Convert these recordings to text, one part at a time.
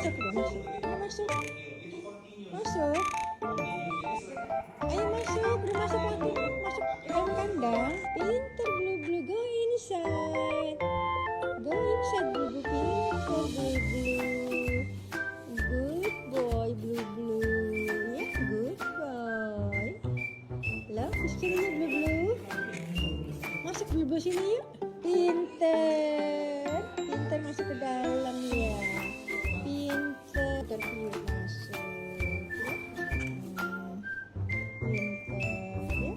masuk, udah masuk. Ayo masuk. Masuk. Ayo masuk, udah masuk lagi. Masuk dalam kandang. Pinter blue-blue, go inside. Go inside blue-blue, pinter blue-blue. Good boy blue-blue. Ya, good boy. Loh, sini blue-blue. Masuk blue-blue sini yuk. Pinter. Pinter masuk ke dalam ya. Pinter. Yuk masuk. Pinter ya.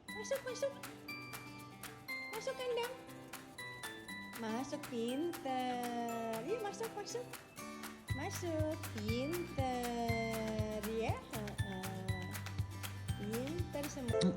Masuk, masuk. Masuk kandang. Masuk pinter. Yuk masuk, masuk. Masuk pinter ya. Pinter semua.